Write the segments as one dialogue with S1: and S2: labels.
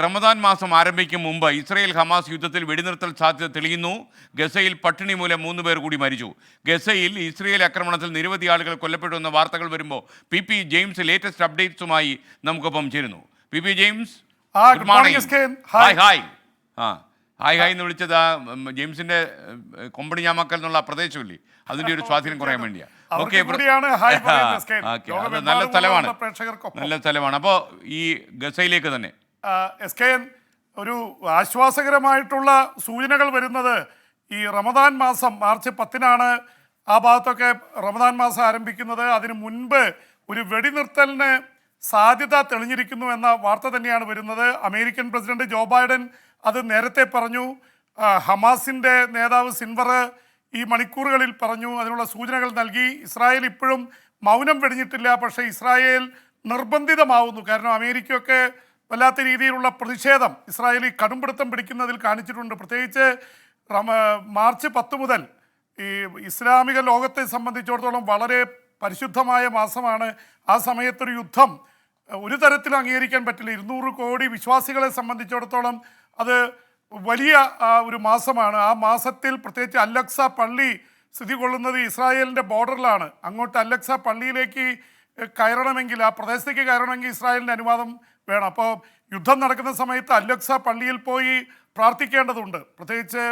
S1: റമദാൻ മാസം ആരംഭിക്കും മുമ്പ് ഇസ്രയേൽ ഹമാസ് യുദ്ധത്തിൽ വെടിനിർത്തൽ സാധ്യത തെളിയുന്നു. ഗസയിൽ പട്ടിണി മൂലം 3 പേർ കൂടി മരിച്ചു. ഗസയിൽ ഇസ്രയേൽ ആക്രമണത്തിൽ നിരവധി ആളുകൾ കൊല്ലപ്പെട്ടു എന്ന വാർത്തകൾ വരുമ്പോൾ പി ജെയിംസ് ലേറ്റസ്റ്റ് അപ്ഡേറ്റ്സുമായി നമുക്കൊപ്പം ചേരുന്നു. P James, good morning. Hi hi hi hi എന്ന് വിളിച്ചത് ജെയിംസിന്റെ കൊമ്പണി ഞാമക്കൽ എന്നുള്ള പ്രദേശമില്ലേ, അതിന്റെ ഒരു സ്വാധീനം കുറയാൻ വേണ്ടിയാണ്. ഓക്കെ, നല്ല സ്ഥലമാണ്, നല്ല സ്ഥലമാണ്. അപ്പോൾ ഈ ഗസയിലേക്ക് തന്നെ
S2: ഒരു ആശ്വാസകരമായിട്ടുള്ള സൂചനകൾ വരുന്നത് ഈ റമദാൻ മാസം മാർച്ച് 10-നാണ് ആ ഭാഗത്തൊക്കെ റമദാൻ മാസം ആരംഭിക്കുന്നത്. അതിന് മുൻപ് ഒരു വെടിനിർത്തലിന് സാധ്യത തെളിഞ്ഞിരിക്കുന്നു എന്ന വാർത്ത തന്നെയാണ് വരുന്നത്. അമേരിക്കൻ പ്രസിഡന്റ് ജോ ബൈഡൻ അത് നേരത്തെ പറഞ്ഞു. ഹമാസിൻ്റെ നേതാവ് സിൻവർ ഈ മണിക്കൂറുകളിൽ പറഞ്ഞു, അതിനുള്ള സൂചനകൾ നൽകി. ഇസ്രായേൽ ഇപ്പോഴും മൗനം വെടിഞ്ഞിട്ടില്ല, പക്ഷേ ഇസ്രായേൽ നിർബന്ധിതമാവുന്നു. കാരണം അമേരിക്കയൊക്കെ വല്ലാത്ത രീതിയിലുള്ള പ്രതിഷേധം ഇസ്രായേൽ ഈ കടുംപിടുത്തം പിടിക്കുന്നതിൽ കാണിച്ചിട്ടുണ്ട്. പ്രത്യേകിച്ച് മാർച്ച് 10 മുതൽ ഈ ഇസ്ലാമിക ലോകത്തെ സംബന്ധിച്ചിടത്തോളം വളരെ പരിശുദ്ധമായ മാസമാണ്. ആ സമയത്തൊരു യുദ്ധം ഒരു തരത്തിലും അംഗീകരിക്കാൻ പറ്റില്ല. 200 കോടി വിശ്വാസികളെ സംബന്ധിച്ചിടത്തോളം അത് വലിയ ഒരു മാസമാണ്. ആ മാസത്തിൽ പ്രത്യേകിച്ച് അൽ-അഖ്സ പള്ളി സ്ഥിതി കൊള്ളുന്നത് ഇസ്രായേലിൻ്റെ ബോർഡറിലാണ്. അങ്ങോട്ട് അൽ-അഖ്സ പള്ളിയിലേക്ക് കയറണമെങ്കിൽ, ആ പ്രദേശത്തേക്ക് കയറണമെങ്കിൽ ഇസ്രായേലിൻ്റെ അനുവാദം വേണം. അപ്പോൾ യുദ്ധം നടക്കുന്ന സമയത്ത് അൽ-അഖ്സ പള്ളിയിൽ പോയി പ്രാർത്ഥിക്കേണ്ടതുണ്ട്. പ്രത്യേകിച്ച്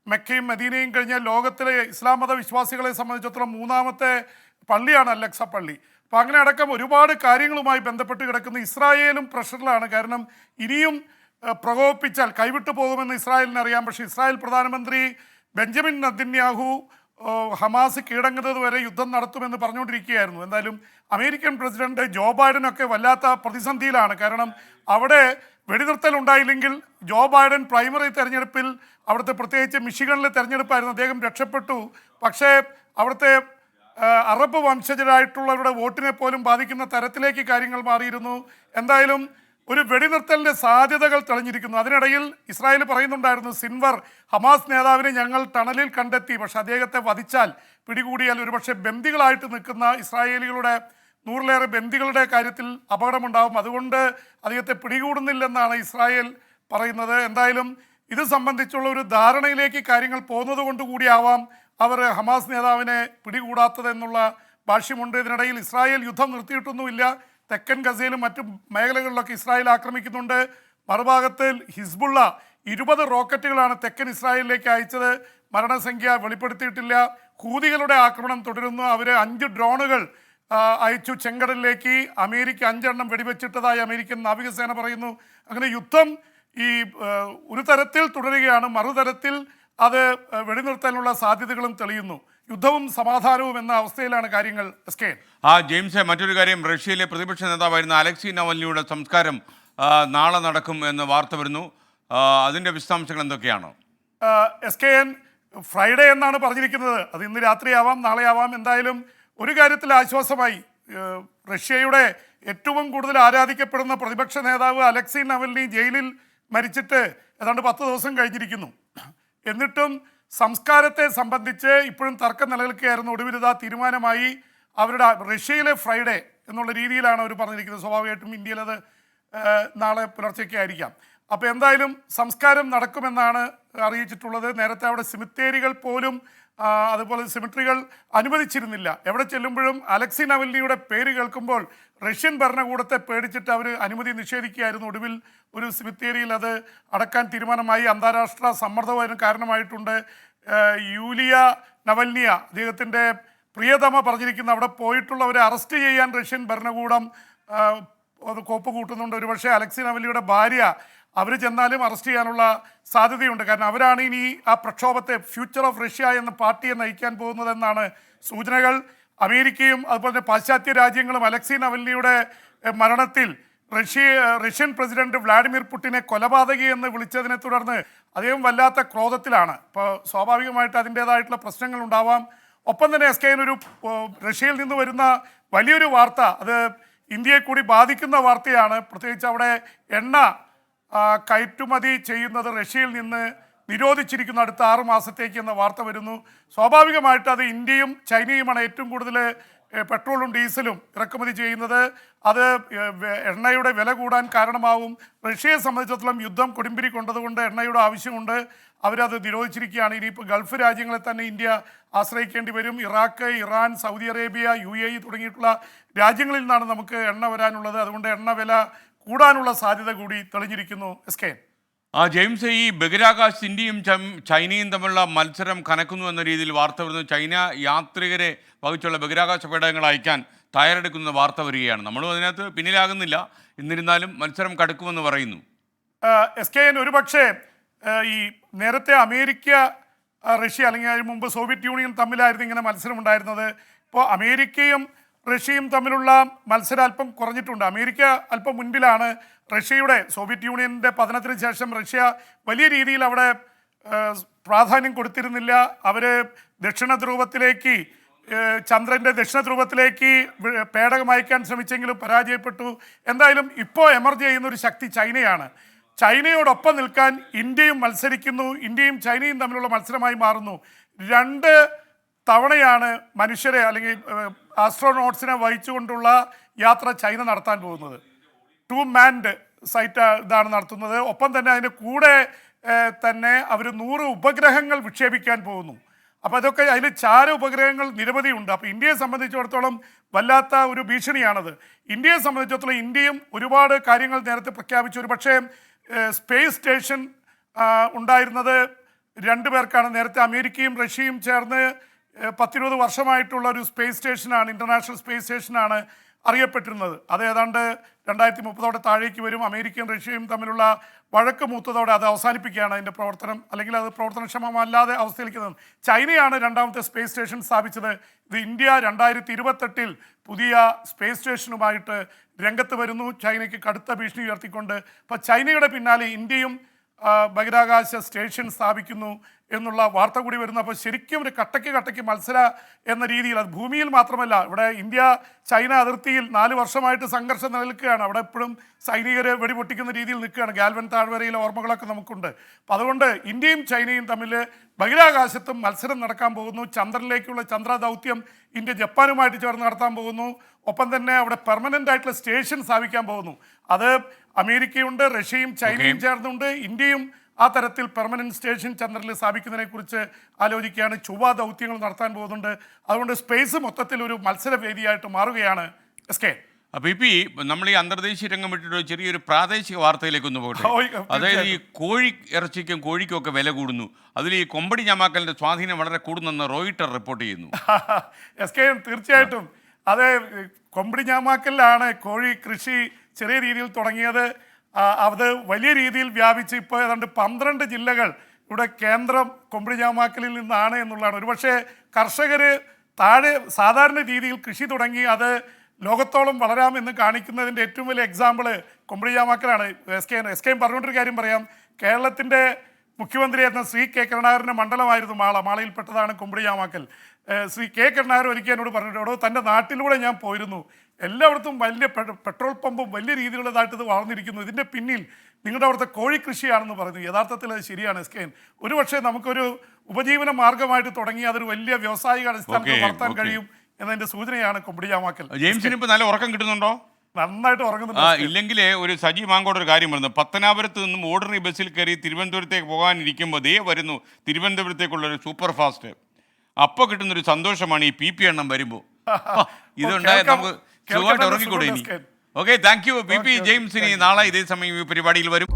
S2: മെക്കയും മദീനയും കഴിഞ്ഞാൽ ലോകത്തിലെ ഇസ്ലാം മത വിശ്വാസികളെ സംബന്ധിച്ചിടത്തോളം 3ാമത്തെ പള്ളിയാണ് അൽ-അഖ്സ പള്ളി. അപ്പോൾ അങ്ങനെ അടക്കം ഒരുപാട് കാര്യങ്ങളുമായി ബന്ധപ്പെട്ട് കിടക്കുന്ന ഇസ്രായേലും പ്രഷറിലാണ്. കാരണം ഇനിയും പ്രകോപിപ്പിച്ചാൽ കൈവിട്ടു പോകുമെന്ന് ഇസ്രായേലിന് അറിയാം. പക്ഷേ ഇസ്രായേൽ പ്രധാനമന്ത്രി ബെഞ്ചമിൻ നെതന്യാഹു ഹമാസ് കീഴടങ്ങുന്നത് വരെ യുദ്ധം നടത്തുമെന്ന് പറഞ്ഞുകൊണ്ടിരിക്കുകയായിരുന്നു. എന്തായാലും അമേരിക്കൻ പ്രസിഡന്റ് ജോ ബൈഡനൊക്കെ വല്ലാത്ത പ്രതിസന്ധിയിലാണ്. കാരണം അവിടെ വെടിനിർത്തൽ ഉണ്ടായില്ലെങ്കിൽ ജോ ബൈഡൻ പ്രൈമറി തെരഞ്ഞെടുപ്പിൽ, അവിടുത്തെ പ്രത്യേകിച്ച് മിഷിഗണിലെ തെരഞ്ഞെടുപ്പായിരുന്നു, അദ്ദേഹം രക്ഷപ്പെട്ടു. പക്ഷേ അവിടുത്തെ അറബ് വംശജരായിട്ടുള്ളവരുടെ വോട്ടിനെ പോലും ബാധിക്കുന്ന തരത്തിലേക്ക് കാര്യങ്ങൾ മാറിയിരുന്നു. എന്തായാലും ഒരു വെടിനിർത്തലിൻ്റെ സാധ്യതകൾ തെളിഞ്ഞിരിക്കുന്നു. അതിനിടയിൽ ഇസ്രായേൽ പറയുന്നുണ്ടായിരുന്നു, സിൻവർ ഹമാസ് നേതാവിനെ ഞങ്ങൾ ടണലിൽ കണ്ടെത്തി, പക്ഷേ അദ്ദേഹത്തെ വധിച്ചാൽ, പിടികൂടിയാൽ ഒരുപക്ഷെ ബന്ദികളായിട്ട് നിൽക്കുന്ന ഇസ്രായേലികളുടെ 100-ലേറെ ബന്ദികളുടെ കാര്യത്തിൽ അപകടമുണ്ടാകും, അതുകൊണ്ട് അദ്ദേഹത്തെ പിടികൂടുന്നില്ലെന്നാണ് ഇസ്രായേൽ പറയുന്നത്. എന്തായാലും ഇത് സംബന്ധിച്ചുള്ള ഒരു ധാരണയിലേക്ക് കാര്യങ്ങൾ പോകുന്നത് കൊണ്ടുകൂടിയാവാം അവർ ഹമാസ് നേതാവിനെ പിടികൂടാത്തതെന്നുള്ള ഭാഷ്യമുണ്ട്. ഇതിനിടയിൽ ഇസ്രായേൽ യുദ്ധം നിർത്തിയിട്ടൊന്നുമില്ല. തെക്കൻ ഗസയിലും മറ്റു മേഖലകളിലൊക്കെ ഇസ്രായേൽ ആക്രമിക്കുന്നുണ്ട്. മറുഭാഗത്ത് ഹിസ്ബുള്ള 20 റോക്കറ്റുകളാണ് തെക്കൻ ഇസ്രായേലിലേക്ക് അയച്ചത്. മരണസംഖ്യ വെളിപ്പെടുത്തിയിട്ടില്ല. ഹൂതികളുടെ ആക്രമണം തുടരുന്നു. അവർ 5 ഡ്രോണുകൾ അയച്ചു ചെങ്കടലിലേക്ക്. അമേരിക്ക 5 എണ്ണം വെടിവെച്ചിട്ടതായി അമേരിക്കൻ നാവികസേന പറയുന്നു. അങ്ങനെ യുദ്ധം ഈ ഒരു തരത്തിൽ തുടരുകയാണ്, മറുതരത്തിൽ അത് വെടിനിർത്താനുള്ള സാധ്യതകളും തെളിയുന്നു. യുദ്ധവും സമാധാനവും എന്ന അവസ്ഥയിലാണ് കാര്യങ്ങൾ.
S1: ജെയിംസ്, മറ്റൊരു കാര്യം, റഷ്യയിലെ പ്രതിപക്ഷ നേതാവായിരുന്ന അലക്സി നവൽനിയുടെ സംസ്കാരം നാളെ നടക്കും എന്ന് വാർത്ത വരുന്നു. അതിൻ്റെ വിശദാംശങ്ങൾ എന്തൊക്കെയാണ്?
S2: ഫ്രൈഡേ എന്നാണ് പറഞ്ഞിരിക്കുന്നത്. അത് ഇന്ന് രാത്രിയാവാം, നാളെ ആവാം. എന്തായാലും ഒരു കാര്യത്തിൽ ആശ്വാസമായി. റഷ്യയുടെ ഏറ്റവും കൂടുതൽ ആരാധിക്കപ്പെടുന്ന പ്രതിപക്ഷ നേതാവ് അലക്സി നവൽനി ജയിലിൽ മരിച്ചിട്ട് ഏതാണ്ട് 10 ദിവസം കഴിഞ്ഞിരിക്കുന്നു. എന്നിട്ടും സംസ്കാരത്തെ സംബന്ധിച്ച് ഇപ്പോഴും തർക്കം നിലനിൽക്കുകയായിരുന്നു. ഒടുവിലിതാ തീരുമാനമായി. അവരുടെ റഷ്യയിലെ ഫ്രൈഡേ എന്നുള്ള രീതിയിലാണ് അവർ പറഞ്ഞിരിക്കുന്നത്. സ്വാഭാവികമായിട്ടും ഇന്ത്യയിൽ അത് നാളെ പുലർച്ചയ്ക്ക് ആയിരിക്കാം. അപ്പോൾ എന്തായാലും സംസ്കാരം നടക്കുമെന്നാണ് അറിയിച്ചിട്ടുള്ളത്. നേരത്തെ അവിടെ സിമിത്തേരികൾ പോലും അതുപോലെ സിമിട്രികൾ അനുവദിച്ചിരുന്നില്ല. എവിടെ ചെല്ലുമ്പോഴും അലക്സി നവൽനിയുടെ പേര് കേൾക്കുമ്പോൾ റഷ്യൻ ഭരണകൂടത്തെ പേടിച്ചിട്ട് അവർ അനുമതി നിഷേധിക്കുകയായിരുന്നു. ഒടുവിൽ ഒരു സിമിത്തേരിയിൽ അത് അടക്കാൻ തീരുമാനമായി. അന്താരാഷ്ട്ര സമ്മർദ്ദവും അതിന് കാരണമായിട്ടുണ്ട്. യൂലിയ നവൽനിയ, അദ്ദേഹത്തിൻ്റെ പ്രിയതമ പറഞ്ഞിരിക്കുന്ന അവിടെ പോയിട്ടുള്ളവരെ അറസ്റ്റ് ചെയ്യാൻ റഷ്യൻ ഭരണകൂടം അത് കോപ്പ് കൂട്ടുന്നുണ്ട്. ഒരുപക്ഷെ അലക്സി നവൽനിയുടെ ഭാര്യ, അവർ ചെന്നാലും അറസ്റ്റ് ചെയ്യാനുള്ള സാധ്യതയുണ്ട്. കാരണം അവരാണ് ഇനി ആ പ്രക്ഷോഭത്തെ, ഫ്യൂച്ചർ ഓഫ് റഷ്യ എന്ന പാർട്ടിയെ നയിക്കാൻ പോകുന്നതെന്നാണ് സൂചനകൾ. അമേരിക്കയും അതുപോലെ തന്നെ പാശ്ചാത്യ രാജ്യങ്ങളും അലക്സി നവൽനിയുടെ മരണത്തിൽ റഷ്യൻ പ്രസിഡന്റ് വ്ളാഡിമിർ പുടിനെ കൊലപാതകി എന്ന് വിളിച്ചതിനെ തുടർന്ന് അദ്ദേഹം വല്ലാത്ത ക്രോധത്തിലാണ്. ഇപ്പോൾ സ്വാഭാവികമായിട്ട് അതിൻ്റേതായിട്ടുള്ള പ്രശ്നങ്ങൾ ഉണ്ടാവാം. ഒപ്പം തന്നെ ഒരു റഷ്യയിൽ നിന്ന് വരുന്ന വലിയൊരു വാർത്ത, അത് ഇന്ത്യയെ കൂടി ബാധിക്കുന്ന വാർത്തയാണ്. പ്രത്യേകിച്ച് അവിടെ എണ്ണ കയറ്റുമതി ചെയ്യുന്നത് റഷ്യയിൽ നിന്ന് നിരോധിച്ചിരിക്കുന്ന അടുത്ത 6 മാസത്തേക്ക് എന്ന വാർത്ത വരുന്നു. സ്വാഭാവികമായിട്ട് അത് ഇന്ത്യയും ചൈനയുമാണ് ഏറ്റവും കൂടുതൽ പെട്രോളും ഡീസലും ഇറക്കുമതി ചെയ്യുന്നത്. അത് എണ്ണയുടെ വില കൂടാൻ കാരണമാവും. റഷ്യയെ സംബന്ധിച്ചിടത്തോളം യുദ്ധം കൊടുമ്പിരി കൊണ്ടതുകൊണ്ട് എണ്ണയുടെ ആവശ്യമുണ്ട്. അവരത് നിരോധിച്ചിരിക്കുകയാണ്. ഇനിയിപ്പോൾ ഗൾഫ് രാജ്യങ്ങളെ തന്നെ ഇന്ത്യ ആശ്രയിക്കേണ്ടി വരും. Iraq, Iran, Saudi Arabia, UAE തുടങ്ങിയിട്ടുള്ള രാജ്യങ്ങളിൽ നിന്നാണ് നമുക്ക് എണ്ണ വരാനുള്ളത്. അതുകൊണ്ട് എണ്ണ വില കൂടാനുള്ള സാധ്യത കൂടി തെളിഞ്ഞിരിക്കുന്നു. SK.
S1: ജെയിംസ്, ഈ ബഹിരാകാശത്ത് ഇന്ത്യയും ചൈനയും തമ്മിലുള്ള മത്സരം കനക്കുന്നു എന്ന രീതിയിൽ വാർത്ത വരുന്നു. ചൈന യാത്രികരെ വഹിച്ചുള്ള ബഹിരാകാശ പേടകങ്ങൾ അയക്കാൻ തയ്യാറെടുക്കുന്ന വാർത്ത വരികയാണ്. നമ്മളും അതിനകത്ത് പിന്നിലാകുന്നില്ല. എന്നിരുന്നാലും മത്സരം കടുക്കുമെന്ന് പറയുന്നു.
S2: SKN ഒരുപക്ഷെ ഈ നേരത്തെ അമേരിക്ക, റഷ്യ അല്ലെങ്കിൽ അതിന് മുമ്പ് സോവിയറ്റ് യൂണിയൻ തമ്മിലായിരുന്നു ഇങ്ങനെ മത്സരം ഉണ്ടായിരുന്നത്. ഇപ്പോൾ അമേരിക്കയും റഷ്യയും തമ്മിലുള്ള മത്സരം അല്പം കുറഞ്ഞിട്ടുണ്ട്. അമേരിക്ക അല്പം മുൻപിലാണ്. റഷ്യയുടെ, സോവിയറ്റ് യൂണിയൻ്റെ പതനത്തിന് ശേഷം റഷ്യ വലിയ രീതിയിൽ അവിടെ പ്രാധാന്യം കൊടുത്തിരുന്നില്ല. അവർ ദക്ഷിണ ധ്രുവത്തിലേക്ക്, ചന്ദ്രൻ്റെ ദക്ഷിണ ധ്രുവത്തിലേക്ക് പേടകം അയക്കാൻ ശ്രമിച്ചെങ്കിലും പരാജയപ്പെട്ടു. എന്തായാലും ഇപ്പോൾ എമർജ് ചെയ്യുന്ന ഒരു ശക്തി ചൈനയാണ്. ചൈനയോടൊപ്പം നിൽക്കാൻ ഇന്ത്യയും മത്സരിക്കുന്നു. ഇന്ത്യയും ചൈനയും തമ്മിലുള്ള മത്സരമായി മാറുന്നു. 2 തവണയാണ് മനുഷ്യരെ അല്ലെങ്കിൽ ആസ്ട്രോനോട്ട്സിനെ വഹിച്ചുകൊണ്ടുള്ള യാത്ര ചൈന നടത്താൻ പോകുന്നത്. 2 മാൻഡ് സൈറ്റ് ഇതാണ് നടത്തുന്നത്. ഒപ്പം തന്നെ അതിൻ്റെ കൂടെ തന്നെ അവർ 100 ഉപഗ്രഹങ്ങൾ വിക്ഷേപിക്കാൻ പോകുന്നു. അപ്പോൾ അതൊക്കെ അതിൽ ചാര ഉപഗ്രഹങ്ങൾ നിരവധിയുണ്ട്. അപ്പോൾ ഇന്ത്യയെ സംബന്ധിച്ചിടത്തോളം വല്ലാത്ത ഒരു ഭീഷണിയാണത്. ഇന്ത്യയെ സംബന്ധിച്ചിടത്തോളം ഇന്ത്യയും ഒരുപാട് കാര്യങ്ങൾ നേരത്തെ പ്രഖ്യാപിച്ചു. ഒരു പക്ഷേ സ്പേസ് സ്റ്റേഷൻ ഉണ്ടായിരുന്നത് 2 പേർക്കാണ്. നേരത്തെ അമേരിക്കയും റഷ്യയും ചേർന്ന് 10-20 വർഷമായിട്ടുള്ള ഒരു സ്പേസ് സ്റ്റേഷനാണ്, ഇൻ്റർനാഷണൽ സ്പേസ് സ്റ്റേഷനാണ് അറിയപ്പെട്ടിരുന്നത്. അത് ഏതാണ്ട് 2030 താഴേക്ക് വരും. അമേരിക്കയും റഷ്യയും തമ്മിലുള്ള വഴക്ക് മൂത്തതോടെ അത് അവസാനിപ്പിക്കുകയാണ് അതിൻ്റെ പ്രവർത്തനം, അല്ലെങ്കിൽ അത് പ്രവർത്തനക്ഷമമല്ലാതെ അവസ്ഥയിലേക്ക്. ചൈനയാണ് 2ാമത്തെ സ്പേസ് സ്റ്റേഷൻ സ്ഥാപിച്ചത്. ഇത് ഇന്ത്യ 2028 പുതിയ സ്പേസ് സ്റ്റേഷനുമായിട്ട് രംഗത്ത് വരുന്നു, ചൈനയ്ക്ക് കടുത്ത ഭീഷണി ഉയർത്തിക്കൊണ്ട്. അപ്പോൾ ചൈനയുടെ പിന്നാലെ ഇന്ത്യയും ബഹിരാകാശ സ്റ്റേഷൻ സ്ഥാപിക്കുന്നു എന്നുള്ള വാർത്ത കൂടി വരുന്നു. അപ്പോൾ ശരിക്കും ഒരു കട്ടയ്ക്ക് മത്സര എന്ന രീതിയിൽ, അത് ഭൂമിയിൽ മാത്രമല്ല, ഇവിടെ ഇന്ത്യ ചൈന അതിർത്തിയിൽ 4 വർഷമായിട്ട് സംഘർഷം നിലനിൽക്കുകയാണ്. അവിടെ എപ്പോഴും സൈനികരെ വെടിപൊട്ടിക്കുന്ന രീതിയിൽ നിൽക്കുകയാണ്. ഗാൽവൻ താഴ്വരയിലെ ഓർമ്മകളൊക്കെ നമുക്കുണ്ട്. അപ്പം അതുകൊണ്ട് ഇന്ത്യയും ചൈനയും തമ്മിൽ ബഹിരാകാശത്തും മത്സരം നടക്കാൻ പോകുന്നു. ചന്ദ്രനിലേക്കുള്ള ചന്ദ്ര ദൗത്യം ഇന്ത്യ ജപ്പാനുമായിട്ട് ചേർന്ന് നടത്താൻ പോകുന്നു. ഒപ്പം തന്നെ അവിടെ പെർമനൻ്റ് ആയിട്ടുള്ള സ്റ്റേഷൻ സ്ഥാപിക്കാൻ പോകുന്നു. അത് അമേരിക്കയുണ്ട്, റഷ്യയും ചൈനയും ചേർന്നുണ്ട്. ഇന്ത്യയും ആ തരത്തിൽ പെർമനൻറ്റ് സ്റ്റേഷൻ ചന്ദ്രനിൽ സ്ഥാപിക്കുന്നതിനെ കുറിച്ച് ആലോചിക്കുകയാണ്. ചൊവ്വ ദൗത്യങ്ങൾ നടത്താൻ പോകുന്നുണ്ട്. അതുകൊണ്ട് സ്പേസ് മൊത്തത്തിൽ ഒരു മത്സരവേദിയായിട്ട് മാറുകയാണ്. SK.
S1: PP, നമ്മൾ ഈ അന്തർദേശീയ രംഗം വിട്ടിട്ട് ചെറിയൊരു പ്രാദേശിക വാർത്തയിലേക്ക് ഒന്ന് പോകട്ടെ. അതായത് ഈ കോഴി ഇറച്ചിക്കും കോഴിക്കും ഒക്കെ വില കൂടുന്നു. അതിൽ ഈ കൊമ്പടി ഞാമാക്കലിന്റെ സ്വാധീനം വളരെ കൂടുന്നെന്ന് റോയിട്ടർ റിപ്പോർട്ട് ചെയ്യുന്നു.
S2: SK, തീർച്ചയായിട്ടും അത് കൊമ്പടി ഞാമാക്കലിലാണ് കോഴി കൃഷി ചെറിയ രീതിയിൽ തുടങ്ങിയത്. അത് വലിയ രീതിയിൽ വ്യാപിച്ച് ഇപ്പോൾ ഏതാണ്ട് 12 ജില്ലകൾ ഇവിടെ കേന്ദ്രം കൊമ്പടി ഞാമാക്കലിൽ നിന്നാണ് എന്നുള്ളതാണ്. ഒരുപക്ഷെ കർഷകർ താഴെ സാധാരണ രീതിയിൽ കൃഷി തുടങ്ങി അത് ലോകത്തോളം വളരാമെന്ന് കാണിക്കുന്നതിൻ്റെ ഏറ്റവും വലിയ എക്സാമ്പിൾ കൊമ്പടി ഞാമാക്കലാണ്. SK പറഞ്ഞുകൊണ്ടൊരു കാര്യം പറയാം. കേരളത്തിൻ്റെ മുഖ്യമന്ത്രിയായിരുന്ന ശ്രീ K. കരുണാകരൻ്റെ മണ്ഡലമായിരുന്നു മാളയിൽപ്പെട്ടതാണ് കൊമ്പടി ഞാമാക്കൽ. ശ്രീ K. കരുണാകരൻ ഒരിക്കൽ എന്നോട് പറഞ്ഞിട്ടോ, തൻ്റെ നാട്ടിലൂടെ ഞാൻ പോയിരുന്നു, എല്ലായിടത്തും വലിയ പെട്രോൾ പമ്പും വലിയ രീതിയിലുള്ളതായിട്ട് ഇത് വളർന്നിരിക്കുന്നു, ഇതിൻ്റെ പിന്നിൽ നിങ്ങളുടെ അവിടുത്തെ കോഴി കൃഷിയാണെന്ന് പറഞ്ഞു. യഥാർത്ഥത്തിൽ അത് ശരിയാണ്. SK, ഒരുപക്ഷെ നമുക്കൊരു ഉപജീവന മാർഗമായിട്ട് തുടങ്ങി അതൊരു വലിയ വ്യാവസായിക അടിസ്ഥാനത്തിൽ വളർത്താൻ കഴിയും എന്നതിൻ്റെ സൂചനയാണ് കൊമ്പടി ഞാമാക്കൽ.
S1: ജെയിംസിന് ഇപ്പോൾ നല്ല ഉറക്കം കിട്ടുന്നുണ്ടോ?
S2: നന്നായിട്ട് ഉറങ്ങുന്നുണ്ട്.
S1: ഇല്ലെങ്കിൽ ഒരു സജി മാങ്കോട് ഒരു കാര്യം പറഞ്ഞു. പത്തനാപുരത്ത് നിന്നും ഓർഡിനറി ബസ്സിൽ കയറി തിരുവനന്തപുരത്തേക്ക് പോകാനിരിക്കുമ്പോൾ ദേ വരുന്നു തിരുവനന്തപുരത്തേക്കുള്ളൊരു സൂപ്പർ ഫാസ്റ്റ്. അപ്പോൾ കിട്ടുന്നൊരു സന്തോഷമാണ് ഈ PP എണ്ണം വരുമ്പോൾ. ഇതുണ്ടായ നമുക്ക് സുഖമായിട്ട് ഉറങ്ങിക്കൂടെ ഇനി. Okay, thank you PP. ജെയിംസിന് നാളെ ഇതേ സമയം ഈ പരിപാടിയിൽ വരും.